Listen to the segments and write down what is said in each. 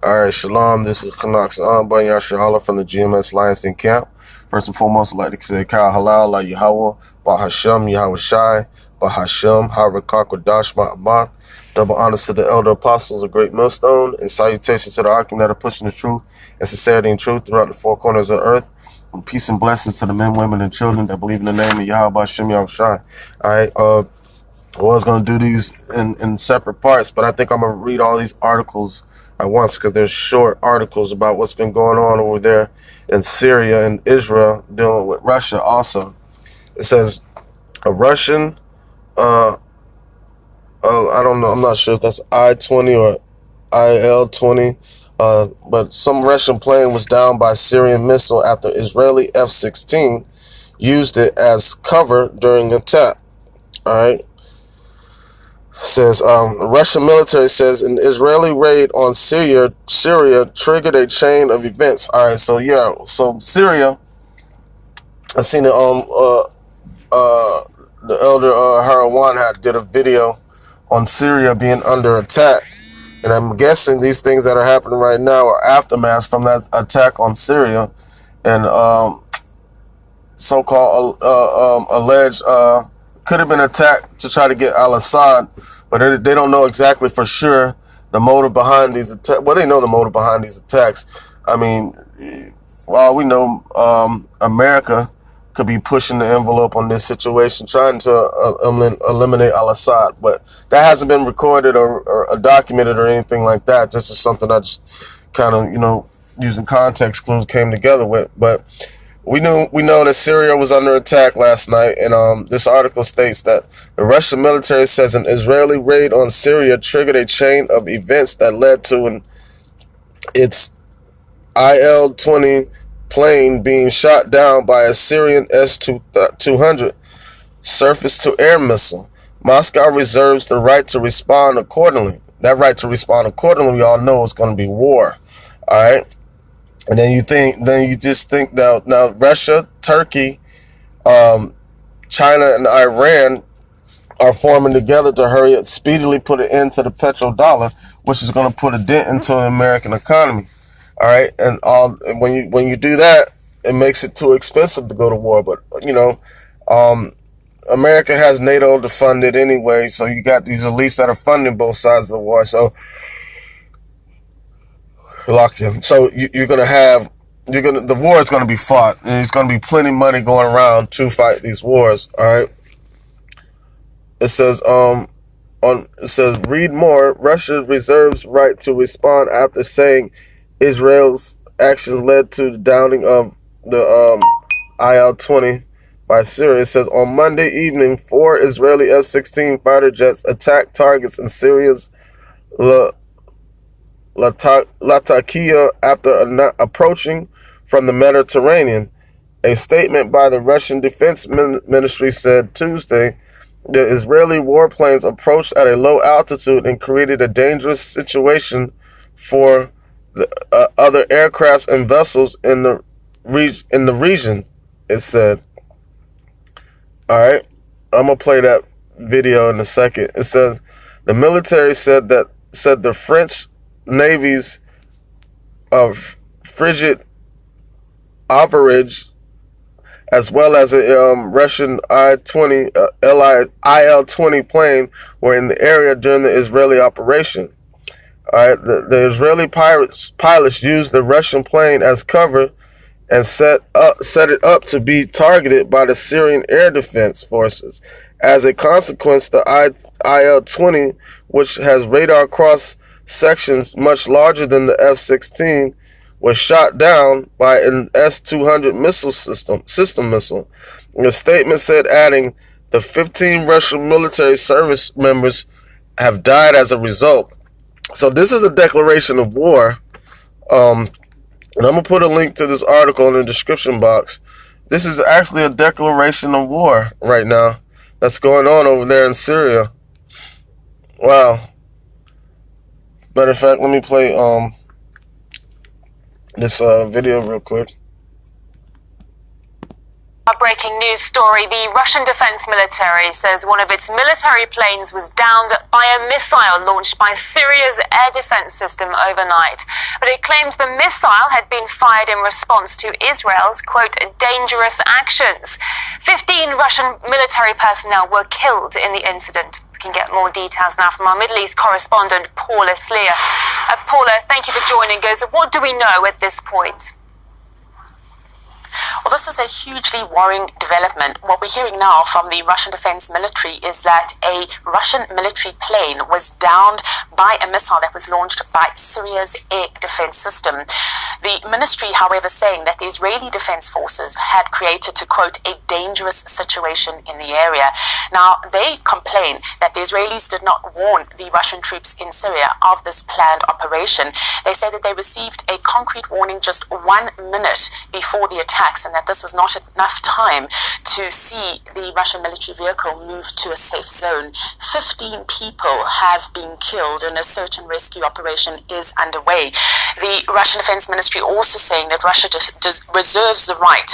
Alright, Shalom, this is Canucks Bunny Yashala from the GMS Lions Den camp. First and foremost, I'd like to say Kyle Halal, La Yahweh, Ba Hashem, Yahweh Shai, Ba Hashem, Harakak, Dash, Ma'amah. Double honors to the elder apostles, a great millstone, and salutations to the Akim that are pushing the truth and sincerity and truth throughout the four corners of the earth. And peace and blessings to the men, women, and children that believe in the name of Yahweh Hashem, Yahweh Shai. Alright, I was going to do these in separate parts, but I think I'm going to read all these articles at once because they're short articles about what's been going on over there in Syria and Israel dealing with Russia also. It says a Russian, I don't know, I'm not sure if that's I-20 or IL-20, but some Russian plane was down by Syrian missile after Israeli F-16 used it as cover during attack. All right. Says the Russian military says an Israeli raid on Syria triggered a chain of events. All right, so yeah, so Syria. I seen it the elder Harawan did a video on Syria being under attack, and I'm guessing these things that are happening right now are aftermath from that attack on Syria, and so-called alleged. Could have been attacked to try to get al-Assad, but they don't know exactly for sure the motive behind these attacks. Well, they know the motive behind these attacks. I mean, for all we know, America could be pushing the envelope on this situation, trying to eliminate al-Assad, but that hasn't been recorded or documented or anything like that. This is something I just kind of, using context clues came together with, but we know that Syria was under attack last night, and this article states that the Russian military says an Israeli raid on Syria triggered a chain of events that led to its IL-20 plane being shot down by a Syrian S-200 surface-to-air missile. Moscow reserves the right to respond accordingly. That right to respond accordingly, we all know, is going to be war. All right. And then you just think now Russia, Turkey, China, and Iran are forming together to hurry up, speedily put an end to the petrodollar, which is going to put a dent into the American economy. All right, and when you do that, it makes it too expensive to go to war. But America has NATO to fund it anyway, so you got these elites that are funding both sides of the war. So. So the war is going to be fought, and there's going to be plenty of money going around to fight these wars. All right. It says read more. Russia reserves right to respond after saying Israel's actions led to the downing of the IL-20 by Syria. It says on Monday evening, 4 Israeli F-16 fighter jets attacked targets in Syria's Latakia after approaching from the Mediterranean. A statement by the Russian Defense Ministry said Tuesday the Israeli warplanes approached at a low altitude and created a dangerous situation for the other aircrafts and vessels in the region, it said. All right, I'm going to play that video in a second. It says the military said the French Navy's of frigate average, as well as a Russian IL-20 plane, were in the area during the Israeli operation. All right, the Israeli pilots used the Russian plane as cover and set it up to be targeted by the Syrian air defense forces. As a consequence, the IL-20, which has radar cross sections much larger than the F-16, was shot down by an S-200 system missile. The statement said, adding, the 15 Russian military service members have died as a result. So this is a declaration of war. And I'm going to put a link to this article in the description box. This is actually a declaration of war right now that's going on over there in Syria. Wow. Matter of fact, let me play this video real quick. A breaking news story. The Russian defense military says one of its military planes was downed by a missile launched by Syria's air defense system overnight. But it claims the missile had been fired in response to Israel's, quote, dangerous actions. 15 Russian military personnel were killed in the incident. We can get more details now from our Middle East correspondent, Paula Sleer. Paula, thank you for joining us. What do we know at this point? Well, this is a hugely worrying development. What we're hearing now from the Russian Defense Military is that a Russian military plane was downed by a missile that was launched by Syria's air defense system. The ministry, however, saying that the Israeli defense forces had created, to quote, a dangerous situation in the area. Now, they complain that the Israelis did not warn the Russian troops in Syria of this planned operation. They say that they received a concrete warning just 1 minute before the attacks, and that this was not enough time to see the Russian military vehicle move to a safe zone. 15 people have been killed and a search and rescue operation is underway. The Russian Defense Ministry also saying that Russia reserves the right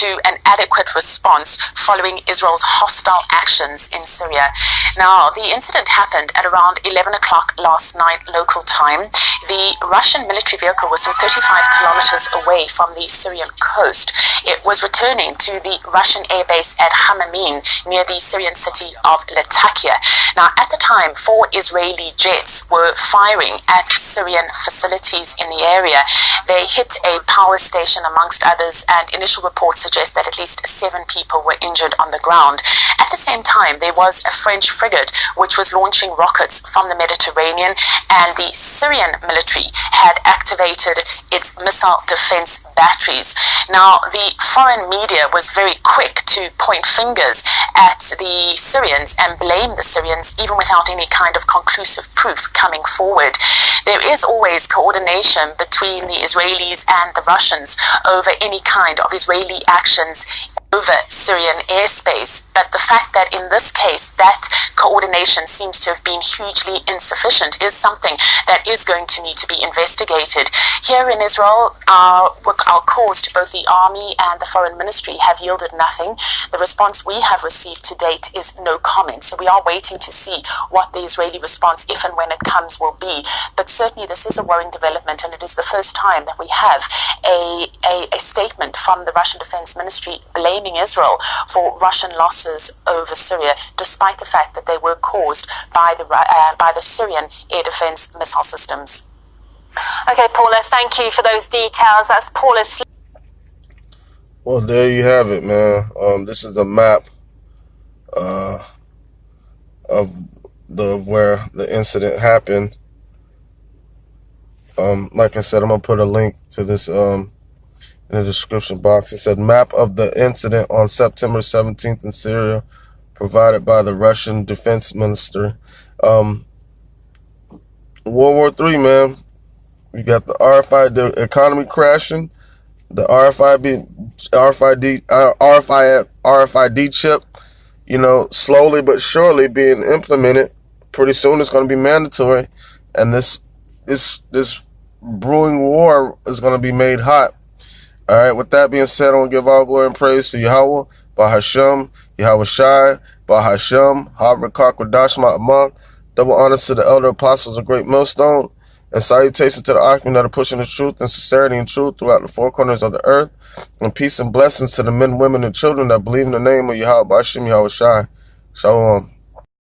to an adequate response following Israel's hostile actions in Syria. Now, the incident happened at around 11 o'clock last night local time. The Russian military vehicle was some 35 kilometers away from the Syrian coast. It was returning to the Russian airbase at Hamamin near the Syrian city of Latakia. Now, at the time, 4 Israeli jets were firing at Syrian facilities in the area. They hit a power station amongst others, and initial reports suggest that at least 7 people were injured on the ground. At the same time, there was a French frigate which was launching rockets from the Mediterranean, and the Syrian military had activated its missile defense batteries. Now, the foreign media was very quick to point fingers at the Syrians and blame the Syrians, even without any kind of conclusive proof coming forward. There is always coordination between the Israelis and the Russians over any kind of Israeli actions over Syrian airspace, but the fact that in this case that coordination seems to have been hugely insufficient is something that is going to need to be investigated. Here in Israel, our calls to both the army and the foreign ministry have yielded nothing. The response we have received to date is no comment, so we are waiting to see what the Israeli response, if and when it comes, will be. But certainly this is a worrying development, and it is the first time that we have a statement from the Russian Defense Ministry blaming Israel for Russian losses over Syria, despite the fact that they were caused by the Syrian air defense missile systems. Okay, Paula, thank you for those details. That's Paula. Well, there you have it, man. This is a map of where the incident happened. Like I said, I'm gonna put a link to this in the description box. It said map of the incident on September 17th in Syria, provided by the Russian defense minister. World War III, man. We got the RFID economy crashing, the RFID chip, slowly but surely being implemented. Pretty soon it's going to be mandatory, and this brewing war is going to be made hot. All right, with that being said, I want to give all glory and praise to Yahweh, Bahashem, Yahweh Shai, Bahashem, Havrakak Wadash Ma'amah. Double honors to the elder apostles of Great Millstone, and salutations to the Akim that are pushing the truth and sincerity and truth throughout the 4 corners of the earth. And peace and blessings to the men, women, and children that believe in the name of Yahweh Bahashem, Yahweh Shai. Shalom.